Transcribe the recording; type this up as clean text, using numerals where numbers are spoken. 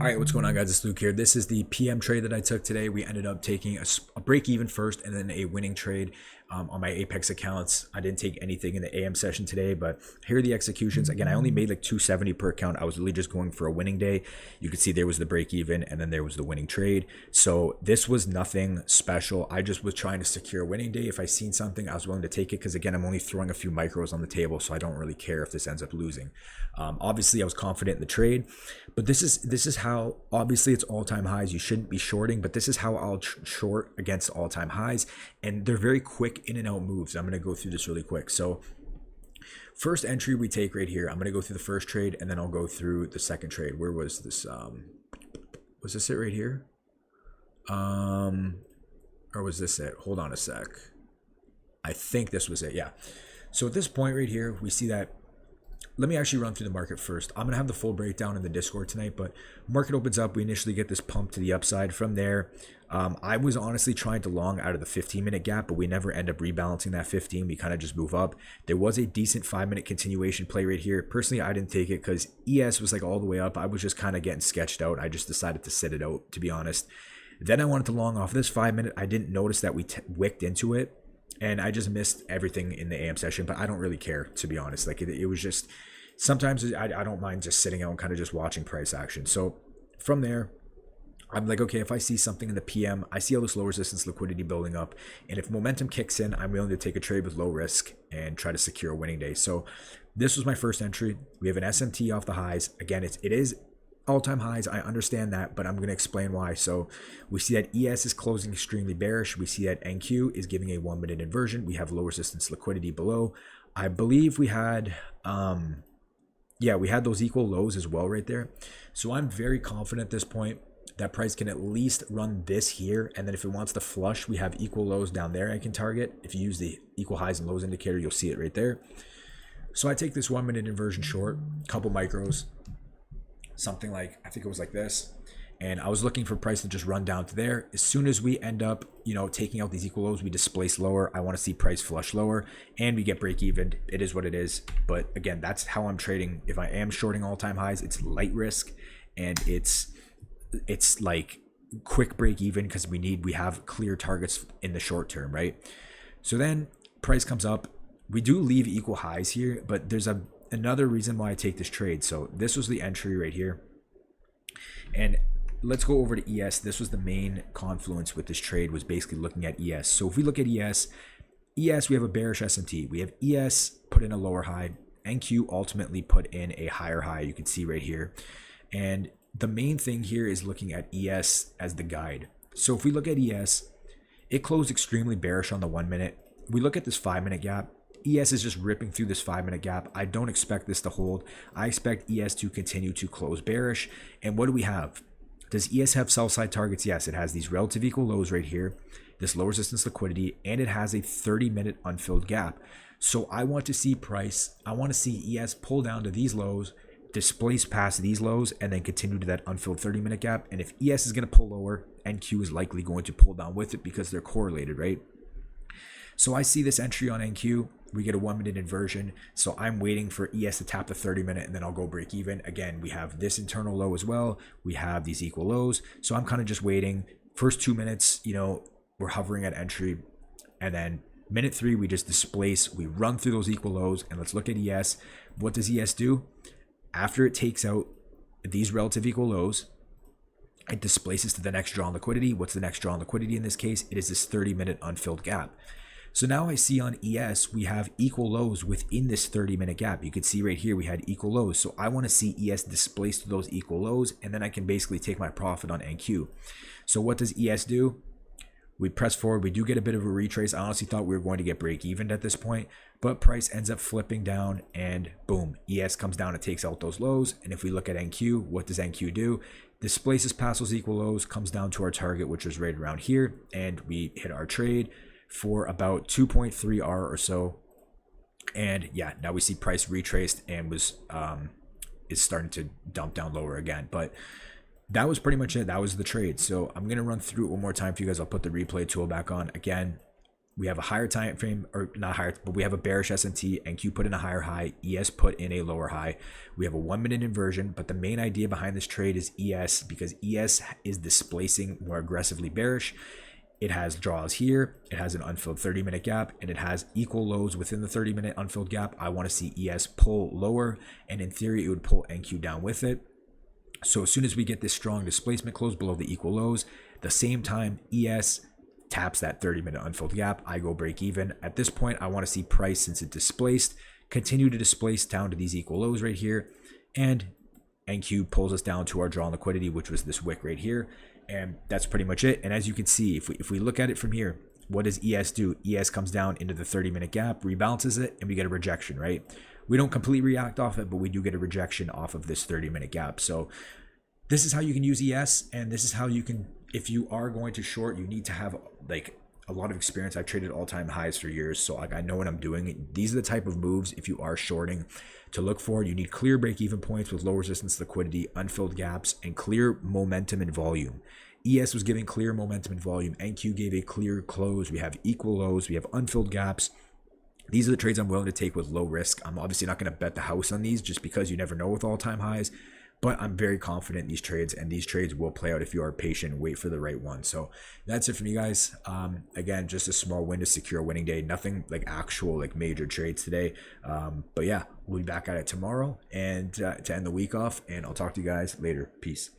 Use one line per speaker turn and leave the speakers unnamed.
All right, what's going on, guys? It's Luke here. This is the PM trade that I took today. We ended up taking a break even first and then a winning trade on my Apex accounts. I didn't take anything in the AM session today, but here are the executions. Again, I only made like 270 per account. I was really just going for a winning day. You could see there was the break even and then there was the winning trade. So this was nothing special. I just was trying to secure a winning day. If I seen something, I was willing to take it because, again, I'm only throwing a few micros on the table, so I don't really care if this ends up losing. Obviously, I was confident in the trade, but this is how, obviously it's all-time highs. You shouldn't be shorting, but this is how I'll short against all-time highs, and they're very quick in and out moves. I'm going to go through this really quick. So first entry we take right here, I'm going to go through the first trade and then I'll go through the second trade. Where was this? Was this it right here? Or was this it? Hold on a sec. I think this was it. Yeah. So at this point right here, we see that. Let me actually run through the market first. I'm going to have the full breakdown in the Discord tonight, but market opens up. We initially get this pump to the upside. From there, I was honestly trying to long out of the 15-minute gap, but we never end up rebalancing that 15. We kind of just move up. There was a decent 5-minute continuation play right here. Personally, I didn't take it because ES was like all the way up. I was just kind of getting sketched out. I just decided to sit it out, to be honest. Then I wanted to long off this 5-minute. I didn't notice that we wicked into it, and I just missed everything in the AM session, but I don't really care, to be honest. Like it was just, sometimes I don't mind just sitting out and kind of just watching price action. So from there, I'm like, okay, if I see something in the PM, I see all this low resistance liquidity building up, and if momentum kicks in, I'm willing to take a trade with low risk and try to secure a winning day. So this was my first entry. We have an SMT off the highs. Again, it is all-time highs. I understand that, but I'm going to explain why. So we see that ES is closing extremely bearish. We see that NQ is giving a 1-minute inversion. We have low resistance liquidity below. I believe we had yeah, we had those equal lows as well right there. So I'm very confident at this point that price can at least run this here, and then if it wants to flush, we have equal lows down there I can target. If you use the equal highs and lows indicator, you'll see it right there. So I take this 1-minute inversion short, couple micros, something like, I think it was like this, and I was looking for price to just run down to there. As soon as we end up, taking out these equal lows, we displace lower. I want to see price flush lower, and we get break even. It is what it is. But again, that's how I'm trading. If I am shorting all-time highs, it's light risk, and it's like quick break even because we have clear targets in the short term, right? So then price comes up. We do leave equal highs here, but there's another reason why I take this trade. So this was the entry right here, and let's go over to ES. This was the main confluence with this trade, was basically looking at ES. So if we look at ES, we have a bearish SMT. We have ES put in a lower high. NQ ultimately put in a higher high. You can see right here. And the main thing here is looking at ES as the guide. So if we look at ES, it closed extremely bearish on the 1-minute. We look at this 5-minute gap. ES is just ripping through this 5-minute gap. I don't expect this to hold. I expect ES to continue to close bearish. And what do we have? Does ES have sell side targets? Yes, it has these relative equal lows right here, this low resistance liquidity, and it has a 30-minute unfilled gap. So I want to see price, I want to see ES pull down to these lows, displace past these lows, and then continue to that unfilled 30-minute gap. And if ES is going to pull lower, NQ is likely going to pull down with it because they're correlated, right? So I see this entry on NQ. We get a 1-minute inversion. So I'm waiting for ES to tap the 30-minute, and then I'll go break even. Again, we have this internal low as well. We have these equal lows. So I'm kind of just waiting. First 2 minutes, we're hovering at entry. And then minute 3, we just displace. We run through those equal lows. And let's look at ES. What does ES do? After it takes out these relative equal lows, it displaces to the next draw on liquidity. What's the next draw on liquidity in this case? It is this 30-minute unfilled gap. So now I see on ES, we have equal lows within this 30-minute gap. You can see right here, we had equal lows. So I want to see ES displace to those equal lows, and then I can basically take my profit on NQ. So what does ES do? We press forward. We do get a bit of a retrace. I honestly thought we were going to get break even at this point, but price ends up flipping down, and boom, ES comes down and takes out those lows. And if we look at NQ, what does NQ do? Displaces past those equal lows, comes down to our target, which was right around here, and we hit our trade for about 2.3 R or so. And yeah, now we see price retraced and is starting to dump down lower again. But that was pretty much it. That was the trade. So I'm going to run through it one more time for you guys. I'll put the replay tool back on again. we have a higher time frame, or not higher, but we have a bearish S&T. NQ put in a higher high, ES put in a lower high. We have a 1 minute inversion, but the main idea behind this trade is ES, because ES is displacing more aggressively bearish. It has draws here, it has an unfilled 30-minute gap, and it has equal lows within the 30-minute unfilled gap. I want to see ES pull lower, and in theory it would pull NQ down with it. So as soon as we get this strong displacement close below the equal lows, the same time ES taps that 30-minute unfilled gap, I go break even. At this point, I want to see price, since it displaced, continue to displace down to these equal lows right here, and NQ pulls us down to our draw on liquidity, which was this wick right here. And that's pretty much it. And as you can see, if we look at it from here, what does ES do? ES comes down into the 30-minute gap, rebalances it, and we get a rejection, right? We don't completely react off it, but we do get a rejection off of this 30-minute gap. So this is how you can use ES, and this is how you can, if you are going to short, you need to have like a lot of experience. I've traded all-time highs for years, so like I know what I'm doing. These are the type of moves, if you are shorting, to look for. You need clear break-even points with low resistance liquidity, unfilled gaps, and clear momentum and volume. ES was giving clear momentum and volume. NQ gave a clear close. We have equal lows. We have unfilled gaps. These are the trades I'm willing to take with low risk. I'm obviously not going to bet the house on these, just because you never know with all-time highs. But I'm very confident in these trades, and these trades will play out if you are patient and wait for the right one. So that's it for me, guys. Again, just a small win to secure a winning day. Nothing like actual like major trades today. But yeah, we'll be back at it tomorrow and to end the week off. And I'll talk to you guys later. Peace.